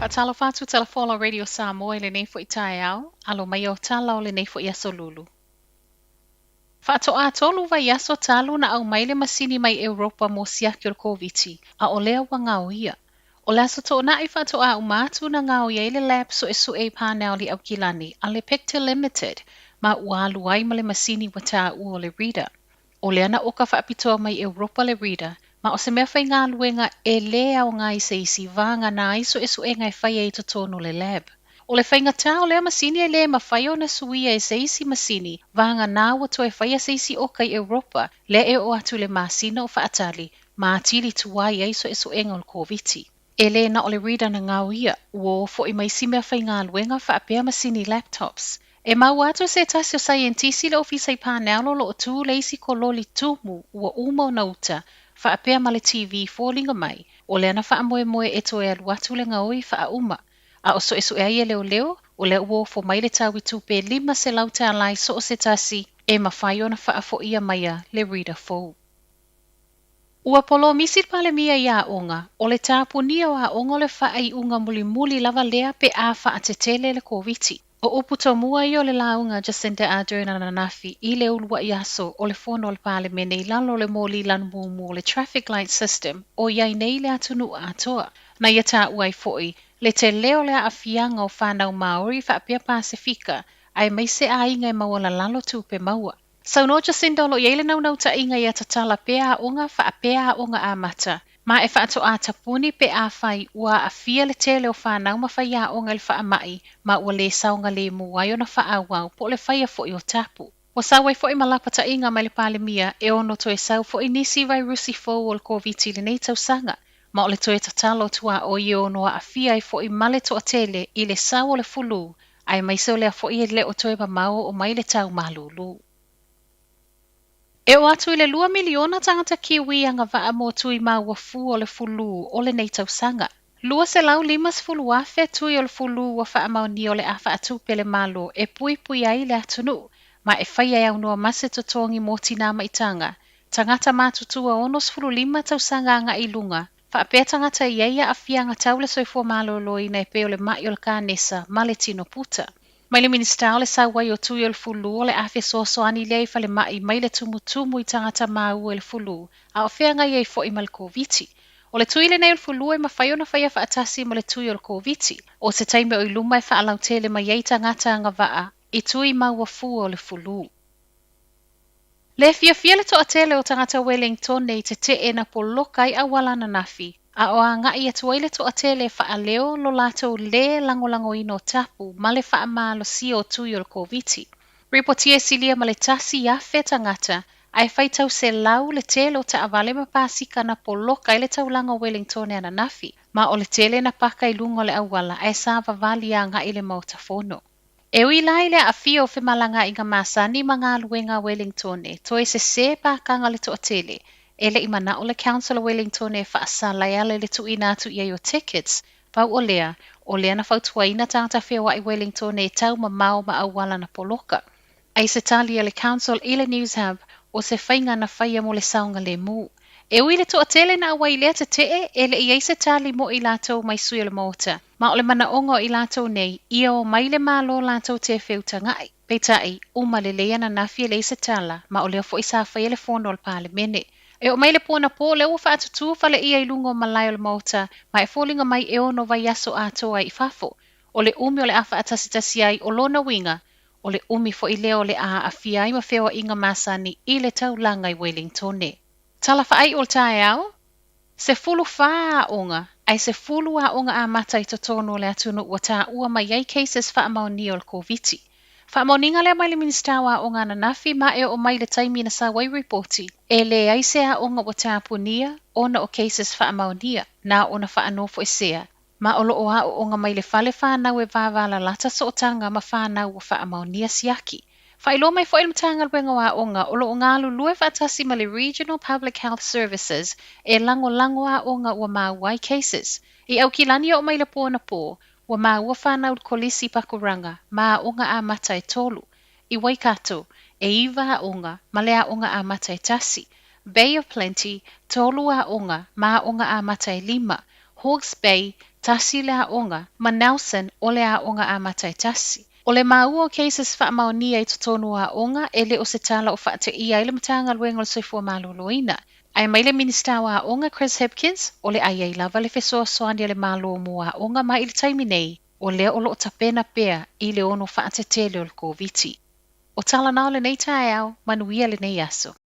Whaatalo whātu telefono Radio Samoa le nei fo i tae au, alo mai o tala o le nei fo i aso lulu. Whaatoa tolu vai aso talu na au mai le masini mai Europa mo siaki o Koviti, a o lea wa ngau ia. O le aso tō na i whaatoa u mātu na ngau ia i le lab so e su e pānea o le au kilani, a le Pector Limited, ma ua alu ai ma le masini wa tā ua o le reader. O le ana oka whaapitoa mai Europa le reader, ma o se mea whai ngā luenga e lea o ngā isa isi vagana iso e su e ngai whai e to tono le lab. O le whainga tā o lea masini e le ma whai o na suia e se isi masini, vagana wa to e whai a se isi oka i Europa, le e o atu le masina o whaatali, ma atili tuai e iso e su e ngol Koviti. E le na o le reader na ngau ia, uo fo i mai si mea whai ngā luenga whaapea masini laptops. E mau atu se tasi o saientisi le ofisa i pānealo lo o tū le isi ko loli tūmu ua uma o nauta, whaapea ma le TV fōlinga mai, o le ana whaamoe moe e to e alu atu le ngaoi wha uma. A o so e su e aia leo leo, o le uo fo mai le taui tupe 5 se lauta alai so o se tasi, e mawhai ona faafoi maia le reader fōu. Ua polomisi pale mia i aoga, o le tapunia o aoga o le whaai unga mulimuli lava lea pe a faatetele le Koviti. O uputo mua i o le launga Jacinda a na nafi i le ulua i aso o le fono o le pale mene i lalo le moli lan mumu o le traffic light system o iai nei le atunu atoa. Na ia tā uai foi, le te leo le afianga o whanau Maori whaapea Pasifika, ai mai se a inga i maua la lalo tupe maua. Sau no Jacinda lo iele nau ta inga i atatala pea a onga whaapea a onga amata. Ma e whaato a tapuni pe a whai ua a fia le tele o whanau ma whai a onga le whaamai ma ua le saunga le muai o na whaawau po le whai a fwoi o tapu. Wa sauai fwoi malapata inga mai le pale mia e ono to e sau fwoi nisi vai rusi fōu o le Koviti le nei tausanga. Ma o le to e tatalo tua o i ono a fia e fwoi male to a tele i le sau o le fulu ai mai se o le a fwoi e le o to e mau o mai le tau malulu. E o atu i le 2 miliona tangata kiwi anga vaa mo tui maua fu o le fulu o le nei tausanga. Lua se lau 5 fulu afe tui o le fulu wa faamaonia o le afa atupe le malo e pui pui ai le atunu, ma e whai ai au noa mase totongi mo tina maitanga. Tangata matutua onos fulu 5 tausanga anga i lunga, whaapea tangata iaia a fianga taule soifua malo loi na e peo le mai o le kānesa ma le tino puta. Mai le minista o le sauai o tui o le fulu o le afe soso ani lei fa le mai le tumutumu i tangata mau le fulu, a o whea ngai e fo i mal Koviti. O le tui le nei o le fulu e mawhai ona whai a whaatasi mo le tui o le Koviti, o se taime o iluma e whaalau tele mai ei tangata anga vaa, i tui mau fu o le fulu. Le fia le toa tele o tangata Ueligitone i te tetee na poloka i awala na nafi, a o a ngai e tuaile toa tele wha leo lo lato le langolango ino tapu ma le wha malo si o tui o le Koviti. Ripotia silia ma le tasi a tangata, ai whaitau se lau le tele o ta avale ma pasika na poloka i le taulanga Ueligitone ana nafi, ma o le tele na paka i lungo le awala ai sa vavali a ngai le mautafono. E ui lai le a fio fe malanga i ngā masani ma ngā luenga Ueligitone, to e se pākanga le toa tele, e le imana o le Council o Ueligitone whaasala ale le tu ina atu ia o tickets, pau o lea na whautua ina tangata whiawa i Ueligitone e tau ma mau ma awala na poloka. Ai se tali le Council i le News Hub o se whainga na whaia mo le saunga le mu. E ui le toa tele na awai lea te tee e le iei se tali mo i lato mai sui le mota. Ma o le mana ongo i lato nei, ia o mai le malo lato te feutaga'i. Peitai, uma le lea na nafi le se tala, ma o leo fo isa whaia le fono o le pale mene. E o mai le pōna pō leo wha atutu fa le ia i lungo malai o le mota, ma e fōlinga mai e ono vai aso atoa i fafo. O le umi o le afa atasitasi ai o lona winga, o le umi fo i leo le a fia i mawhewa inga masani i le taulanga i Ueligitone. Tala whaai o le tae au? Se fulu faaonga, ai se fulu aonga amata i totono le atunu ua tā ua mai ai cases faamaonia o le Koviti. Faamaoninga le mai le minista wa aonga na nafi ma e o mai le taimi na sawai reporti, e le ai se aonga ua tapunia ona o cases faamaonia, na ona faanofo e sea. Ma o loo a o onga mai le fale whanau e vāwala lata so o tanga ma whanau o faamaonia siaki. Whailo mai fo ilmtanga lwenga wa onga o loo ngā lulue whaatasi ma le Regional Public Health Services e lango a onga ua mauai cases. I au kilani o mai le pōna pō, ua maua whanau kolisi pakuranga ma onga a mata e tolu. I Waikato, e iwa a onga ma le a onga a mata e tasi. Bay of Plenty, tolu a onga ma onga a mata e 5. Hawke's Bay, Tasi le aoga, ma Nelson o le aoga amata e tasi. O le maua o cases faamaonia I totonu aoga e le o se tala o faate'i ai le matanga luenga o le soifua maluluina. Ai mai le minista wa aoga Chris Hipkins o le ai lava le fesoasoani le malo mua aoga mai I le taimi nei o lea o loo tapena pea I le ono faatetele o le Koviti. O tala nao le nei tae au, manuia le nei aso.